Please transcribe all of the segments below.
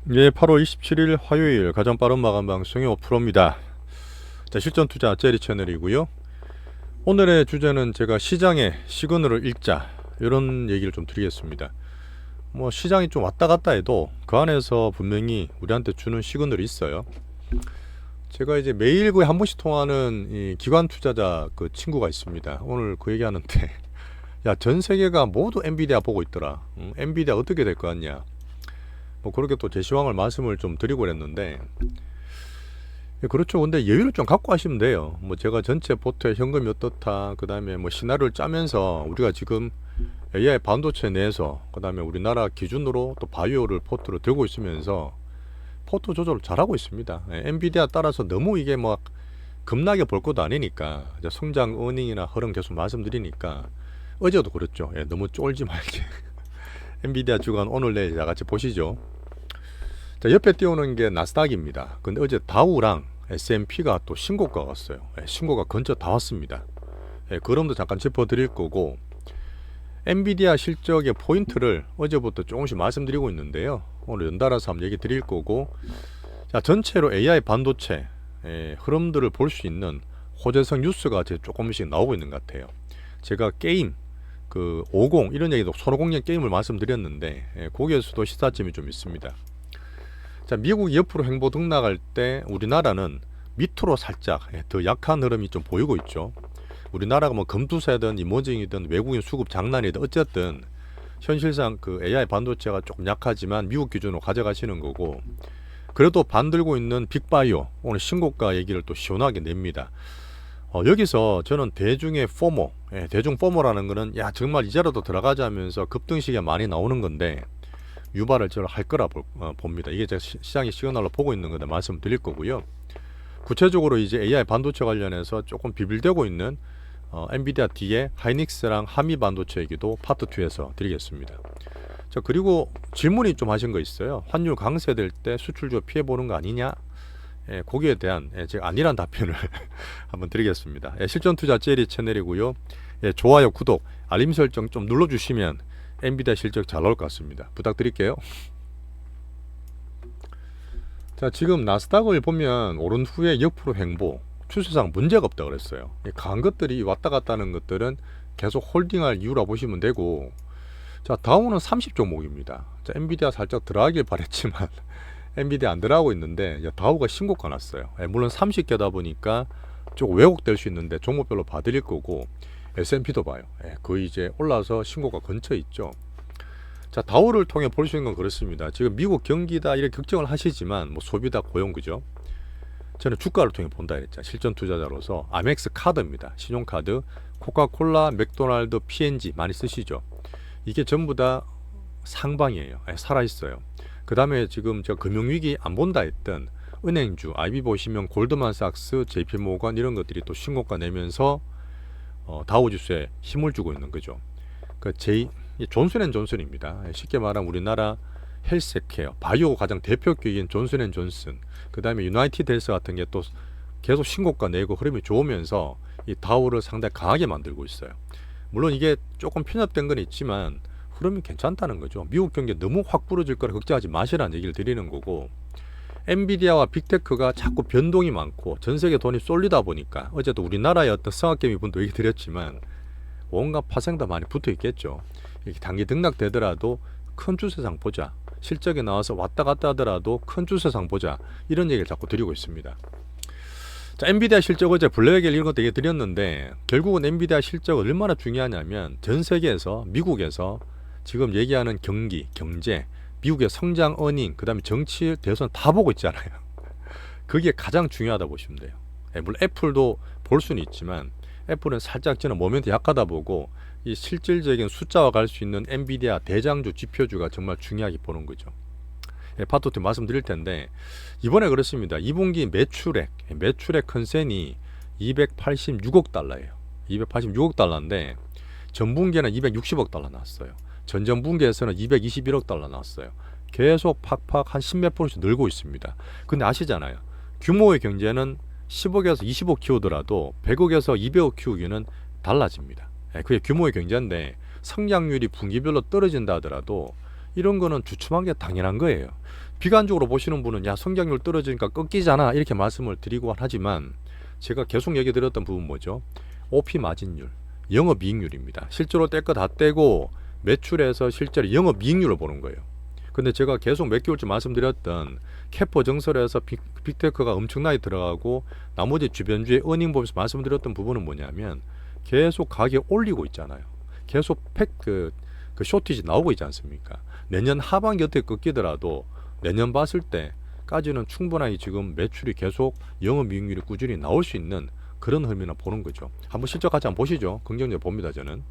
예, 8월 27일 화요일 가장 빠른 마감 방송의 오프로입니다. 자, 실전 투자 제리 채널이고요. 오늘의 주제는 제가 시장의 시그널을 읽자 이런 얘기를 좀 드리겠습니다. 뭐 시장이 좀 왔다 갔다 해도 그 안에서 분명히 우리한테 주는 시그널이 있어요. 제가 이제 매일 거의 한 번씩 통하는 이 기관 투자자 그 친구가 있습니다. 오늘 그 얘기하는데 야, 전 세계가 모두 엔비디아 보고 있더라. 엔비디아 어떻게 될 것 같냐. 뭐 그렇게 또 제시황을 말씀을 좀 드리고 그랬는데, 예, 그렇죠. 근데 여유를 좀 갖고 하시면 돼요. 뭐 제가 전체 포트에 현금이 어떻다, 그 다음에 뭐 시나리오를 짜면서 우리가 지금 AI 반도체 내에서 그 다음에 우리나라 기준으로 또 바이오를 포트로 들고 있으면서 포트 조절을 잘하고 있습니다. 예, 엔비디아 따라서 너무 이게 뭐 급나게 볼 것도 아니니까 이제 성장 어닝이나 흐름 계속 말씀드리니까 어제도 그렇죠. 예, 너무 쫄지 말게. 엔비디아 주간 오늘 내일 다 같이 보시죠. 자, 옆에 띄우는 게 나스닥입니다. 근데 어제 다우랑 S&P가 또 신고가 왔어요. 예, 신고가 근처 다 왔습니다. 예, 그럼도 잠깐 짚어드릴 거고, 엔비디아 실적의 포인트를 어제부터 조금씩 말씀드리고 있는데요. 오늘 연달아서 한번 얘기 드릴 거고, 자, 전체로 AI 반도체 흐름들을 볼 수 있는 호재성 뉴스가 이제 조금씩 나오고 있는 것 같아요. 제가 게임 그 50 이런 얘기도 손오공략 게임을 말씀드렸는데, 거기에서도 시사점이 좀 있습니다. 자, 미국이 옆으로 횡보 등락할 때 우리나라는 밑으로 살짝 더 약한 흐름이 좀 보이고 있죠. 우리나라가 뭐 금투세든 이모징이든 외국인 수급 장난이든 어쨌든 현실상 그 AI 반도체가 조금 약하지만 미국 기준으로 가져가시는 거고, 그래도 반들고 있는 빅바이오 오늘 신고가 얘기를 또 시원하게 냅니다. 여기서 저는 대중의 포모, 대중 포모라는 거는 야 정말 이제라도 들어가자면서 급등시기가 많이 나오는 건데 유발을 저를 할 거라 봅니다. 이게 제가 시장의 시그널로 보고 있는 건데 말씀드릴 거고요. 구체적으로 이제 AI 반도체 관련해서 조금 비빌대고 있는 엔비디아 뒤에 하이닉스랑 하미 반도체 얘기도 파트 2에서 드리겠습니다. 자, 그리고 질문이 좀 하신 거 있어요. 환율 강세될 때 수출주 피해 보는 거 아니냐? 예, 거기에 대한 제가 아니란 답변을 한번 드리겠습니다. 실전 투자 제리 채널이고요. 좋아요, 구독, 알림 설정 좀 눌러주시면 엔비디아 실적 잘 나올 것 같습니다. 부탁드릴게요. 자, 지금 나스닥을 보면 오른 후에 역프로 횡보, 추세상 문제가 없다 그랬어요. 강한 것들이 왔다 갔다 하는 것들은 계속 홀딩할 이유라 보시면 되고, 자, 다우는 30 종목입니다. 자, 엔비디아 살짝 들어가길 바랬지만 엔비디아 안 들어가고 있는데 다우가 신고가 났어요. 물론 30개다 보니까 조금 왜곡될 수 있는데 종목별로 봐드릴 거고, S&P도 봐요. 거의 이제 올라서 신고가 근처에 있죠. 자, 다우를 통해 볼 수 있는 건 그렇습니다. 지금 미국 경기다 이렇게 걱정을 하시지만 뭐 소비다 고용 그죠? 저는 주가를 통해 본다 했죠. 실전 투자자로서 아멕스 카드입니다. 신용카드, 코카콜라, 맥도날드, P&G 많이 쓰시죠. 이게 전부 다 상방이에요. 살아있어요. 그 다음에 지금 저 금융위기 안 본다 했던 은행주, IB 보시면 골드만삭스, JP모건 이런 것들이 또 신고가 내면서 다우지수에 힘을 주고 있는 거죠. 그 존슨앤존슨입니다. 쉽게 말하면 우리나라 헬스케어, 바이오 가장 대표 기업인 존슨앤존슨, 그 다음에 유나이티드 헬스 같은 게 또 계속 신고가 내고 흐름이 좋으면서 이 다우를 상당히 강하게 만들고 있어요. 물론 이게 조금 편협된 건 있지만 흐름이 괜찮다는 거죠. 미국 경기 너무 확 부러질 거라 걱정하지 마시라는 얘기를 드리는 거고, 엔비디아와 빅테크가 자꾸 변동이 많고 전 세계 돈이 쏠리다 보니까 어제도 우리나라의 어떤 성악개미 분도 얘기 드렸지만 온갖 파생도 많이 붙어 있겠죠. 이렇게 단기 등락되더라도 큰 추세상 보자, 실적이 나와서 왔다 갔다 하더라도 큰 추세상 보자, 이런 얘기를 자꾸 드리고 있습니다. 자, 엔비디아 실적 어제 블랙에 이런 것도 얘기 드렸는데 결국은 엔비디아 실적 얼마나 중요하냐면 전 세계에서 미국에서 지금 얘기하는 경기, 경제, 미국의 성장 어닝, 그 다음에 정치, 대선 다 보고 있잖아요. 그게 가장 중요하다 보시면 돼요. 물론 애플도 볼 수는 있지만 애플은 살짝 저는 모멘트 약하다 보고 이 실질적인 숫자와 갈 수 있는 엔비디아 대장주 지표주가 정말 중요하게 보는 거죠. 파트 2 말씀드릴 텐데 이번에 그렇습니다. 2분기 매출액 컨센이 286억 달러예요. 286억 달러인데 전분기에는 260억 달러 나왔어요. 전전분기에서는 221억 달러 나왔어요. 계속 팍팍 한 10몇 %씩 늘고 있습니다. 근데 아시잖아요. 규모의 경제는 10억에서 20억 키우더라도 100억에서 200억 키우기는 달라집니다. 그게 규모의 경제인데 성장률이 분기별로 떨어진다 하더라도 이런 거는 주춤한 게 당연한 거예요. 비관적으로 보시는 분은 야 성장률 떨어지니까 꺾이잖아 이렇게 말씀을 드리곤 하지만 제가 계속 얘기 드렸던 부분 뭐죠? OP 마진율, 영업이익률입니다. 실제로 뗄 거 다 떼고 매출에서 실제로 영업이익률을 보는 거예요. 근데 제가 계속 몇 개월째 말씀드렸던 캐퍼 정설에서 빅테크가 엄청나게 들어가고 나머지 주변주의 어닝 보면서 말씀드렸던 부분은 뭐냐면 계속 가격 올리고 있잖아요. 계속 그 쇼티지 나오고 있지 않습니까? 내년 하반기 어떻게 꺾이더라도 내년 봤을 때까지는 충분하게 지금 매출이 계속 영업이익률이 꾸준히 나올 수 있는 그런 흐름이나 보는 거죠. 한번 실적 같이 한번 보시죠. 긍정적으로 봅니다 저는.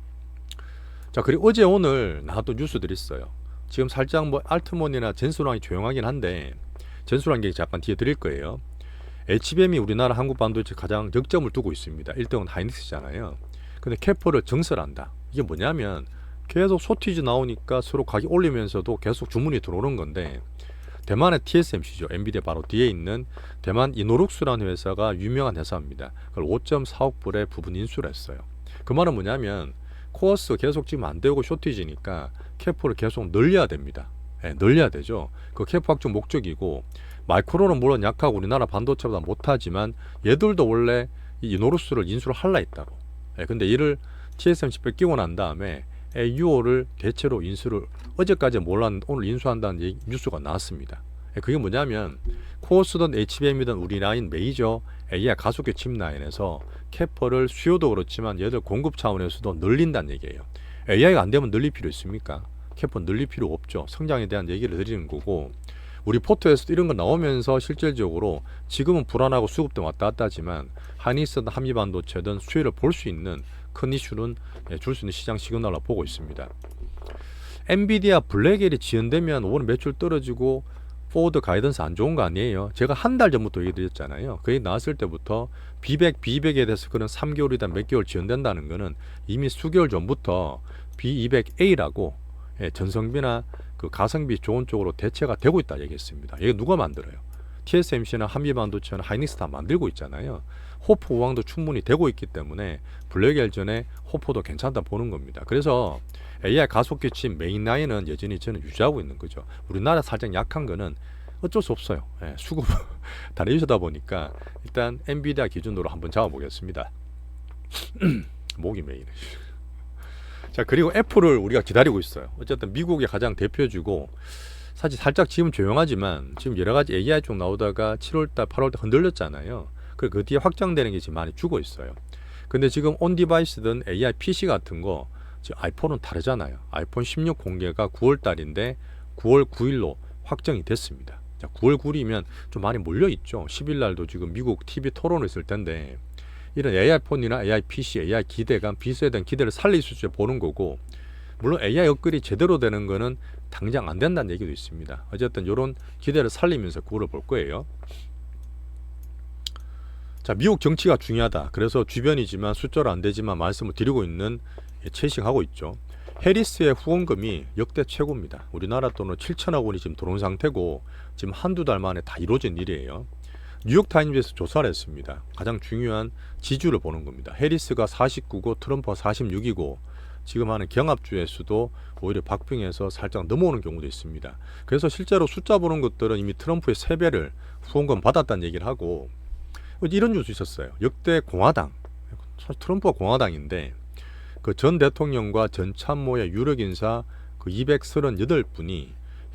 자, 그리고 어제 오늘 나왔던 뉴스들이 있어요. 지금 살짝 뭐 알트몬이나 젠소랑이 조용하긴 한데 젠소랑 얘기 잠깐 뒤에 드릴 거예요. HBM이 우리나라 한국 반도체 가장 역점을 두고 있습니다. 1등은 하이닉스잖아요. 근데 캐퍼를 증설한다. 이게 뭐냐면 계속 쇼티지 나오니까 서로 가격 올리면서도 계속 주문이 들어오는 건데 대만의 TSMC죠. 엔비디아 바로 뒤에 있는 대만 이노룩스라는 회사가 유명한 회사입니다. 그걸 5.4억 불에 부분 인수를 했어요. 그 말은 뭐냐면 코어스 계속 지금 안 되고 쇼티지니까 캐퍼를 계속 늘려야 됩니다. 네, 늘려야 되죠. 그 캐퍼 확충 목적이고 마이크론은 물론 약하고 우리나라 반도체보다 못하지만 얘들도 원래 이 이노룩스를 인수를 할라 했다고. 네, 근데 이를 TSMC 뺏기고 난 다음에 AUO를 대체로 인수를 어제까지 몰랐는데 오늘 인수한다는 뉴스가 나왔습니다. 그게 뭐냐면 코어스든 HBM이든 우리 라인 메이저 AI 가속기 칩 라인에서 캐퍼를 수요도 그렇지만 얘들 공급 차원에서도 늘린다는 얘기예요. AI가 안 되면 늘릴 필요 있습니까? 캐퍼 늘릴 필요 없죠. 성장에 대한 얘기를 드리는 거고 우리 포토에서도 이런 거 나오면서 실질적으로 지금은 불안하고 수급도 왔다 갔다 하지만 하이닉스든 한미반도체든 수혜를 볼 수 있는 큰 이슈는 줄 수 있는 시장 시그널로 보고 있습니다. 엔비디아 블랙엘이 지연되면 오늘 매출 떨어지고 포워드 가이던스 안 좋은 거 아니에요. 제가 한 달 전부터 얘기 드렸잖아요. 그게 나왔을 때부터 B200에 대해서 그런 3개월이다 몇 개월 지연된다는 거는 이미 수개월 전부터 B200A라고 전성비나 그 가성비 좋은 쪽으로 대체가 되고 있다 얘기했습니다. 이게 누가 만들어요? TSMC나 한미반도체나 하이닉스 다 만들고 있잖아요. 호프 우황도 충분히 되고 있기 때문에 블랙엘 전에 호프도 괜찮다 보는 겁니다. 그래서 AI 가속기 칩 메인 라인은 여전히 저는 유지하고 있는 거죠. 우리나라 살짝 약한 거는 어쩔 수 없어요. 수급 다 내주다 보니까 일단 엔비디아 기준으로 한번 잡아보겠습니다. 목이 메이네. 자, 그리고 애플을 우리가 기다리고 있어요. 어쨌든 미국의 가장 대표주고 사실 살짝 지금 조용하지만 지금 여러 가지 AI 쪽 나오다가 7월달, 8월달 흔들렸잖아요. 그 뒤에 확장되는 게 지금 많이 주고 있어요. 근데 지금 온 디바이스든 AI PC 같은 거 지금 아이폰은 다르잖아요. 아이폰 16 공개가 9월달인데 9월 9일로 확정이 됐습니다. 자, 9월 9일이면 좀 많이 몰려있죠. 10일 날도 지금 미국 TV 토론을 했을 텐데 이런 AI 폰이나 AI PC, AI 기대감, 비슷에 대한 기대를 살릴 수 있을지 보는 거고 물론 AI 업글이 제대로 되는 거는 당장 안 된다는 얘기도 있습니다. 어쨌든 이런 기대를 살리면서 9월을 볼 거예요. 자, 미국 정치가 중요하다. 그래서 주변이지만 숫자로 안 되지만 말씀을 드리고 있는 채식하고 있죠. 해리스의 후원금이 역대 최고입니다. 우리나라 돈으로 7천억 원이 지금 들어온 상태고 지금 한두 달 만에 다 이루어진 일이에요. 뉴욕타임즈에서 조사를 했습니다. 가장 중요한 지지율을 보는 겁니다. 해리스가 49고 트럼프가 46이고 지금 하는 경합주에서도 오히려 박빙해서 살짝 넘어오는 경우도 있습니다. 그래서 실제로 숫자 보는 것들은 이미 트럼프의 3배를 후원금 받았다는 얘기를 하고 이런 뉴스 있었어요. 역대 공화당, 사실 트럼프가 공화당인데 그 전 대통령과 전 참모의 유력 인사 그 238분이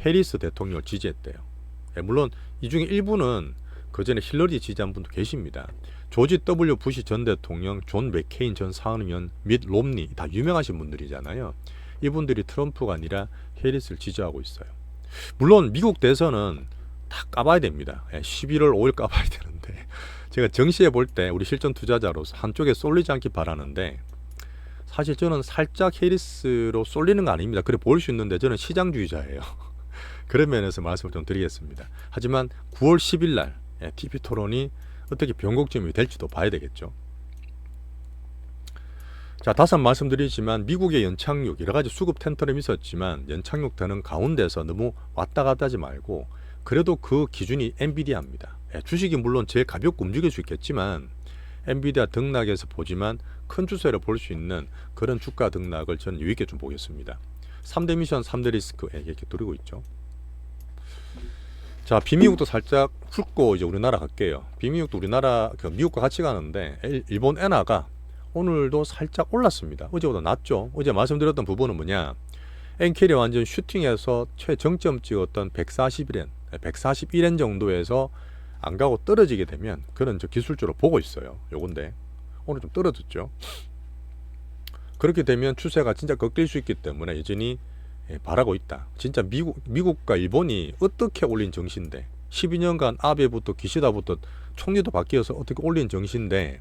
해리스 대통령을 지지했대요. 물론 이 중에 일부는 그 전에 힐러리 지지한 분도 계십니다. 조지 W 부시 전 대통령, 존 맥케인 전 상원의원, 밋 롬니 다 유명하신 분들이잖아요. 이분들이 트럼프가 아니라 해리스를 지지하고 있어요. 물론 미국 대선은 다 까봐야 됩니다. 11월 5일 까봐야 되는데 제가 정시해 볼 때 우리 실전 투자자로서 한쪽에 쏠리지 않길 바라는데 사실 저는 살짝 해리스로 쏠리는 거 아닙니다. 그래 보일 수 있는데 저는 시장주의자예요. 그런 면에서 말씀을 좀 드리겠습니다. 하지만 9월 10일 날 TV 토론이 어떻게 변곡점이 될지도 봐야 되겠죠. 자, 다시 한번 말씀드리지만 미국의 연착륙 여러 가지 수급 텐트럼이 있었지만 연착륙되는 가운데서 너무 왔다 갔다 하지 말고 그래도 그 기준이 엔비디아입니다. 주식이 물론 제일 가볍게 움직일 수 있겠지만 엔비디아 등락에서 보지만 큰 추세를 볼 수 있는 그런 주가 등락을 저는 유의있게 좀 보겠습니다. 3대 미션 3대 리스크 이렇게 누리고 있죠. 자, 비미국도 살짝 훑고 이제 우리나라 갈게요. 비미국도 우리나라 미국과 같이 가는데 일본 엔화가 오늘도 살짝 올랐습니다. 어제보다 낮죠. 어제 말씀드렸던 부분은 뭐냐? 엔켈이 완전 슈팅해서 최정점 찍었던 141엔 정도에서 안 가고 떨어지게 되면 그런 저 기술적으로 보고 있어요. 요건데 오늘 좀 떨어졌죠. 그렇게 되면 추세가 진짜 꺾일 수 있기 때문에 여전히 바라고 있다. 진짜 미국과 일본이 어떻게 올린 정신인데 12년간 아베부터 기시다부터 총리도 바뀌어서 어떻게 올린 정신인데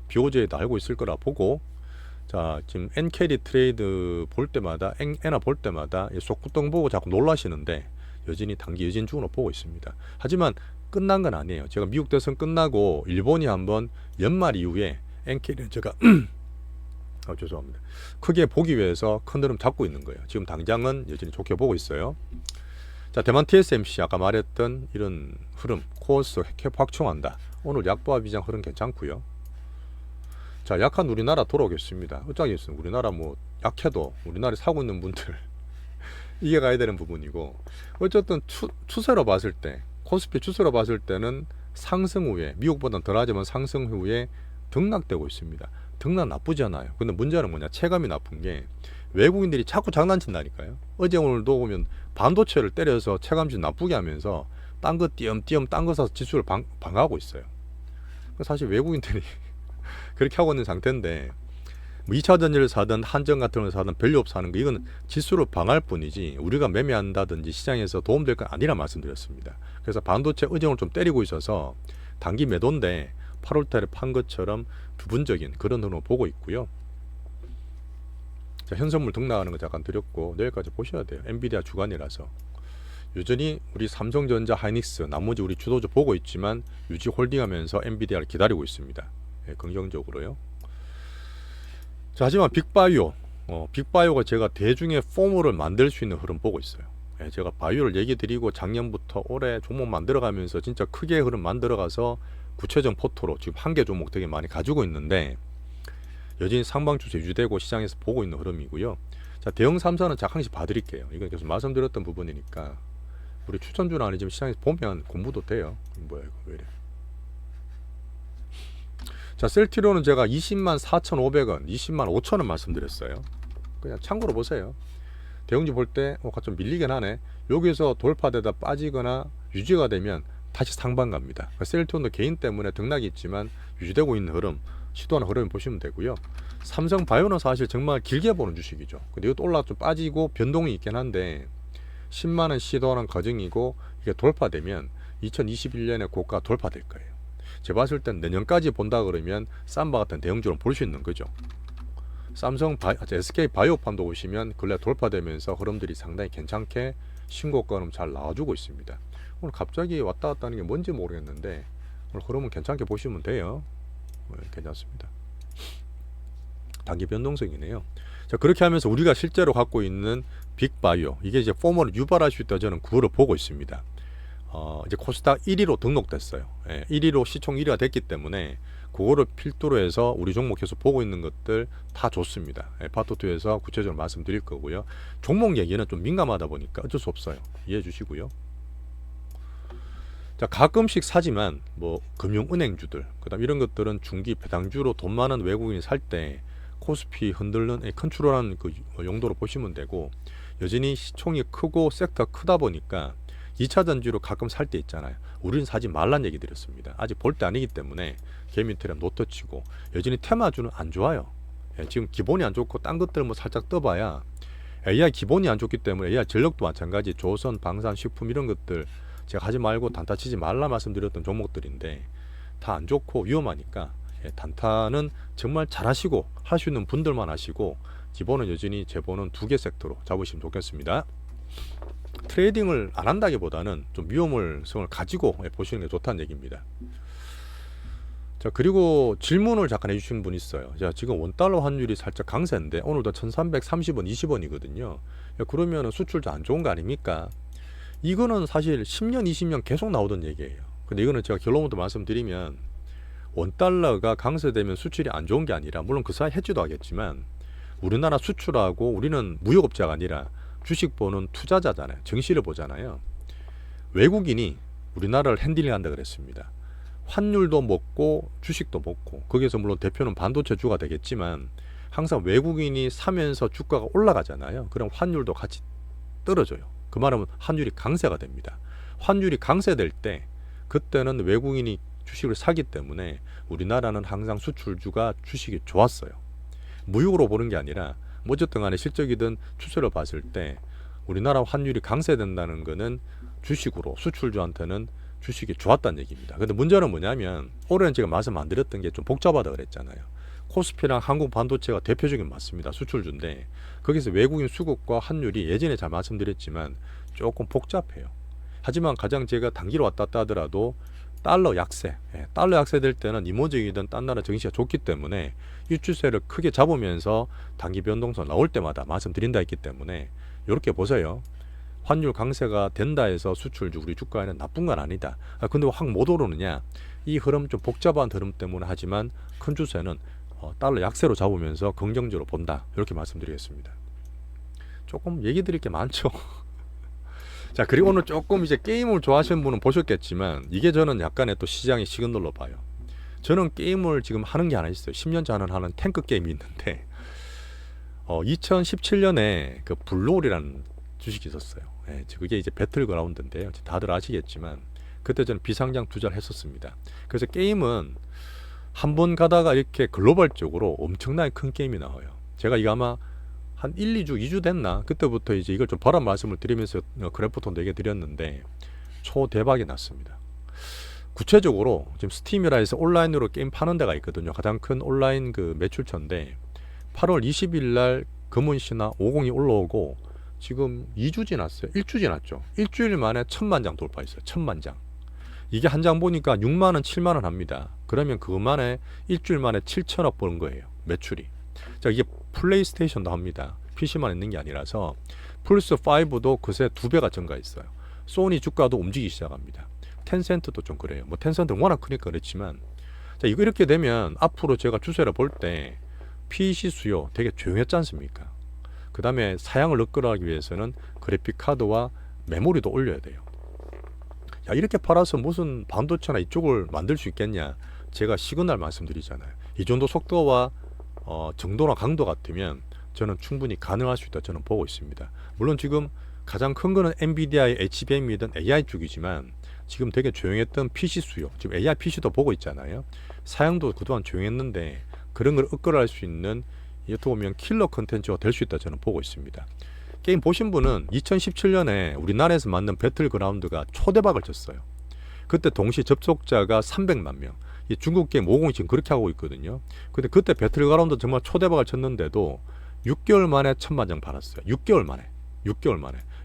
비오제에도 알고 있을 거라 보고, 자, 지금 엔캐리 트레이드 볼 때마다 엔화 볼 때마다 속구덩 보고 자꾸 놀라시는데 여전히 단기 여진 중으로 보고 있습니다. 하지만 끝난 건 아니에요. 제가 미국 대선 끝나고 일본이 한번 연말 이후에 엔캐리는 제가 죄송합니다. 크게 보기 위해서 큰 흐름 잡고 있는 거예요. 지금 당장은 여전히 좋게 보고 있어요. 자, 대만 TSMC 아까 말했던 이런 흐름 코어스 캡 확충한다. 오늘 약보합 이장 흐름 괜찮고요. 자, 약한 우리나라 돌아오겠습니다. 어쩌겠습니까? 우리나라 뭐 약해도 우리나라에 사고 있는 분들 이게 가야 되는 부분이고, 어쨌든 추세로 봤을 때 코스피 추세로 봤을 때는 상승 후에 미국보다는 덜하지만 상승 후에 등락되고 있습니다. 등락 나쁘지 않아요. 근데 문제는 뭐냐? 체감이 나쁜 게 외국인들이 자꾸 장난친다니까요. 어제 오늘도 보면 반도체를 때려서 체감치 나쁘게 하면서 딴 거 띄엄띄엄 딴 거 사서 지수를 방어하고 있어요. 사실 외국인들이 그렇게 하고 있는 상태인데 뭐 2차 전지를 사든 한전 같은 걸 사든 밸류업 사는 거 이건 지수를 방어할 뿐이지 우리가 매매한다든지 시장에서 도움될 건 아니라 말씀드렸습니다. 그래서 반도체 의정을 좀 때리고 있어서 단기 매도인데 8월달에 판 것처럼 부분적인 그런 흐름을 보고 있고요. 자, 현선물 등락하는 거 잠깐 드렸고 내일까지 보셔야 돼요. 엔비디아 주간이라서 여전히 우리 삼성전자, 하이닉스, 나머지 우리 주도주 보고 있지만 유지 홀딩하면서 엔비디아를 기다리고 있습니다. 예, 긍정적으로요. 자, 하지만 빅바이오가 제가 대중의 포물을 만들 수 있는 흐름 보고 있어요. 예, 제가 바이오를 얘기 드리고 작년부터 올해 종목 만들어가면서 진짜 크게 흐름 만들어가서 구체적 포토로 지금 한 개 종목 되게 많이 가지고 있는데 여전히 상방 추세 유지되고 시장에서 보고 있는 흐름이고요. 자, 대형 3사는 잠깐씩 봐드릴게요. 이건 계속 말씀드렸던 부분이니까 우리 추천주는 아니지만 시장에서 보면 공부도 돼요. 뭐야 이거 왜 이래? 자, 셀티로는 제가 20만 4,500원, 20만 5천원 말씀드렸어요. 그냥 참고로 보세요. 대형주 볼 때 좀 밀리긴 하네. 여기서 돌파되다 빠지거나 유지가 되면 다시 상방 갑니다. 셀트론도 개인 때문에 등락이 있지만 유지되고 있는 흐름, 시도하는 흐름 보시면 되고요. 삼성바이오는 사실 정말 길게 보는 주식이죠. 근데 이것도 올라 좀 빠지고 변동이 있긴 한데 10만원 시도하는 과정이고 이게 돌파되면 2021년에 고가 돌파될 거예요. 제가 봤을 땐 내년까지 본다 그러면 삼바 같은 대형주로 볼 수 있는 거죠. SK바이오팜도 보시면 근래 돌파되면서 흐름들이 상당히 괜찮게 신고가 흐름 잘 나와주고 있습니다. 오늘 갑자기 왔다 갔다 하는 게 뭔지 모르겠는데 오늘 흐름은 괜찮게 보시면 돼요. 괜찮습니다. 단기 변동성이네요. 자, 그렇게 하면서 우리가 실제로 갖고 있는 빅바이오 이게 이제 포멀을 유발할 수 있다 저는 그거를 보고 있습니다. 이제 코스닥 1위로 등록됐어요. 1위로 시총 1위가 됐기 때문에 그거를 필두로 해서 우리 종목 계속 보고 있는 것들 다 좋습니다. 파트 2에서 구체적으로 말씀드릴 거고요. 종목 얘기는 좀 민감하다 보니까 어쩔 수 없어요. 이해해 주시고요. 자, 가끔씩 사지만 뭐 금융은행주들 그다음 이런 것들은 중기 배당주로 돈 많은 외국인이 살 때 코스피 흔들는 컨트롤하는 그 용도로 보시면 되고, 여전히 시총이 크고 섹터 크다 보니까 2차 전지로 가끔 살 때 있잖아요. 우리는 사지 말란 얘기 드렸습니다. 아직 볼 때 아니기 때문에 개미트랩 노터치고 여전히 테마주는 안 좋아요. 지금 기본이 안 좋고 딴 것들 뭐 살짝 떠봐야 AI 기본이 안 좋기 때문에 AI 전력도 마찬가지 조선, 방산, 식품 이런 것들 제가 하지 말고 단타 치지 말라 말씀드렸던 종목들인데 다 안 좋고 위험하니까 단타는 정말 잘하시고 할 수 있는 분들만 하시고 기본은 여전히 제본은 2개 섹터로 잡으시면 좋겠습니다. 트레이딩을 안 한다기보다는 좀 위험성을 가지고 보시는 게 좋다는 얘기입니다. 자, 그리고 질문을 잠깐 해주신 분 있어요. 자, 지금 원달러 환율이 살짝 강세인데 오늘도 1330원 20원이거든요. 그러면 수출도 안 좋은 거 아닙니까? 이거는 사실 10년 20년 계속 나오던 얘기예요. 근데 이거는 제가 결론부터 말씀드리면 원달러가 강세되면 수출이 안 좋은 게 아니라, 물론 그 사이 해지도 하겠지만 우리나라 수출하고 우리는 무역업자가 아니라 주식 보는 투자자잖아요. 증시를 보잖아요. 외국인이 우리나라를 핸들링한다 그랬습니다. 환율도 먹고 주식도 먹고, 거기에서 물론 대표는 반도체주가 되겠지만 항상 외국인이 사면서 주가가 올라가잖아요. 그럼 환율도 같이 떨어져요. 그 말하면 환율이 강세가 됩니다. 환율이 강세될 때 그때는 외국인이 주식을 사기 때문에 우리나라는 항상 수출주가 주식이 좋았어요. 무역으로 보는 게 아니라 뭐 어쨌든 간에 실적이든 추세로 봤을 때 우리나라 환율이 강세된다는 거는 주식으로 수출주한테는 주식이 좋았다는 얘기입니다. 근데 문제는 뭐냐면 올해는 제가 말씀 안 드렸던 게 좀 복잡하다 그랬잖아요. 코스피랑 한국 반도체가 대표적인 맞습니다. 수출주인데 거기서 외국인 수급과 환율이 예전에 잘 말씀드렸지만 조금 복잡해요. 하지만 가장 제가 단기로 왔다 갔다 하더라도 달러 약세, 달러 약세될 때는 이모적이든 딴 나라 정시가 좋기 때문에 이 추세를 크게 잡으면서 단기 변동성 나올 때마다 말씀드린다 했기 때문에 이렇게 보세요. 환율 강세가 된다 해서 수출주 우리 주가에는 나쁜 건 아니다. 근데 확 못 오르느냐? 이 흐름 좀 복잡한 흐름 때문에 하지만 큰 추세는 달러 약세로 잡으면서 긍정적으로 본다. 이렇게 말씀드리겠습니다. 조금 얘기 드릴 게 많죠. 자, 그리고 오늘 조금 이제 게임을 좋아하시는 분은 보셨겠지만 이게 저는 약간의 또 시장의 시그널로 봐요. 저는 게임을 지금 하는 게 하나 있어요. 10년째 하는 탱크 게임이 있는데 2017년에 그 블루홀이라는 주식이 있었어요. 그게 이제 배틀그라운드인데요. 다들 아시겠지만 그때 저는 비상장 투자를 했었습니다. 그래서 게임은 한 번 가다가 이렇게 글로벌적으로 엄청나게 큰 게임이 나와요. 제가 이거 아마 한 1, 2주 됐나? 그때부터 이제 이걸 좀 보란 말씀을 드리면서 그래프톤 되게 드렸는데 초대박이 났습니다. 구체적으로 지금 스팀이라 해서 온라인으로 게임 파는 데가 있거든요. 가장 큰 온라인 그 매출처인데 8월 20일 날 금은시나 50이 올라오고 지금 2주 지났어요. 1주 지났죠. 일주일 만에 1000만 장 돌파했어요. 1000만 장. 이게 한 장 보니까 6만 원, 7만 원 합니다. 그러면 그만에 일주일 만에 7천억 버는 거예요. 매출이. 자, 이게 플레이스테이션도 합니다. PC만 있는 게 아니라서 플스5도 그새 2배가 증가했어요. 소니 주가도 움직이기 시작합니다. 텐센트도 좀 그래요. 뭐 텐센트는 워낙 크니까 그렇지만 자, 이거 이렇게 되면 앞으로 제가 추세를 볼 때 PC 수요 되게 조용했지 않습니까? 그 다음에 사양을 이끌어가기 위해서는 그래픽 카드와 메모리도 올려야 돼요. 야, 이렇게 팔아서 무슨 반도체나 이쪽을 만들 수 있겠냐? 제가 시그널 말씀드리잖아요. 이 정도 속도와 정도나 강도 같으면 저는 충분히 가능할 수 있다 저는 보고 있습니다. 물론 지금 가장 큰 거는 엔비디아의 HBM이든 AI 쪽이지만 지금 되게 조용했던 PC 수요, 지금 AI PC도 보고 있잖아요. 사양도 그동안 조용했는데 그런 걸 이끌어갈 수 있는 어떻게 보면 킬러 컨텐츠가 될 수 있다 저는 보고 있습니다. 게임 보신 분은 2017년에 우리나라에서 만든 배틀그라운드가 초대박을 쳤어요. 그때 동시 접속자가 300만 명. 이 중국 게임 50이 지금 그렇게 하고 있거든요. 근데 그때 배틀그라운드 정말 초대박을 쳤는데도 6개월 만에 1000만 장 팔았어요. 6개월 만에.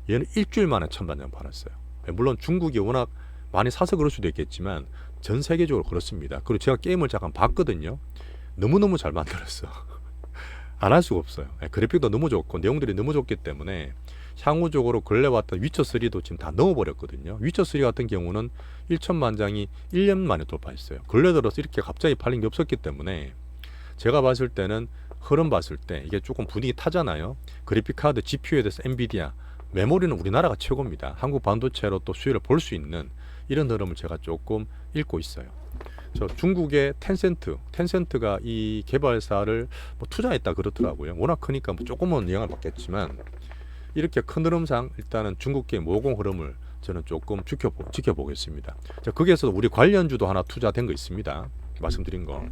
얘는 일주일 만에 1000만 장 팔았어요. 물론 중국이 워낙 많이 사서 그럴 수도 있겠지만 전 세계적으로 그렇습니다. 그리고 제가 게임을 잠깐 봤거든요. 너무너무 잘 만들었어. 안 할 수가 없어요. 그래픽도 너무 좋고 내용들이 너무 좋기 때문에 향후적으로 근래 왔던 위쳐3도 지금 다 넣어버렸거든요. 위쳐3 같은 경우는 1천만 장이 1년 만에 돌파했어요. 근래 들어서 이렇게 갑자기 팔린 게 없었기 때문에 제가 봤을 때는 흐름 봤을 때 이게 조금 분위기 타잖아요. 그래픽카드 GPU에 대해서 엔비디아, 메모리는 우리나라가 최고입니다. 한국 반도체로 또 수요를 볼 수 있는 이런 흐름을 제가 조금 읽고 있어요. 저 중국의 텐센트가 이 개발사를 뭐 투자했다 그렇더라고요. 워낙 크니까 뭐 조금은 영향을 받겠지만 이렇게 큰 흐름상 일단은 중국 게임 50 흐름을 저는 조금 지켜보겠습니다. 자, 거기에서도 우리 관련주도 하나 투자된 거 있습니다. 말씀드린 거.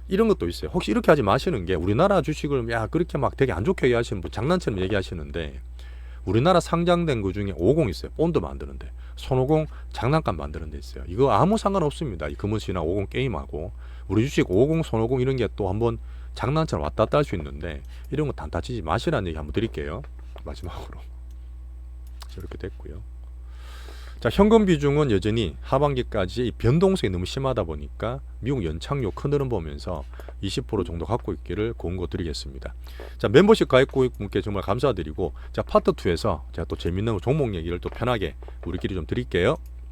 이런 것도 있어요. 혹시 이렇게 하지 마시는 게 우리나라 주식을 그렇게 막 되게 안 좋게 얘기하시는 분 장난처럼 얘기하시는데 우리나라 상장된 거 중에 50 있어요. 본드 만드는데. 손오공 장난감 만드는 데 있어요. 이거 아무 상관없습니다. 이 금은시나 50 게임하고 우리 주식 50, 손오공 이런 게 또 한번 장난처럼 왔다 갔다 할 수 있는데 이런 거 단타치지 마시라는 얘기 한번 드릴게요. 마지막으로 이렇게 됐고요. 자, 현금 비중은 여전히 하반기까지 이 변동성이 너무 심하다 보니까 미국 연착륙 큰 흐름 보면서 20% 정도 갖고 있기를 권고 드리겠습니다. 자, 멤버십 가입분께 정말 감사드리고 자, 파트 2에서 제가 또 재밌는 종목 얘기를 또 편하게 우리끼리 좀 드릴게요.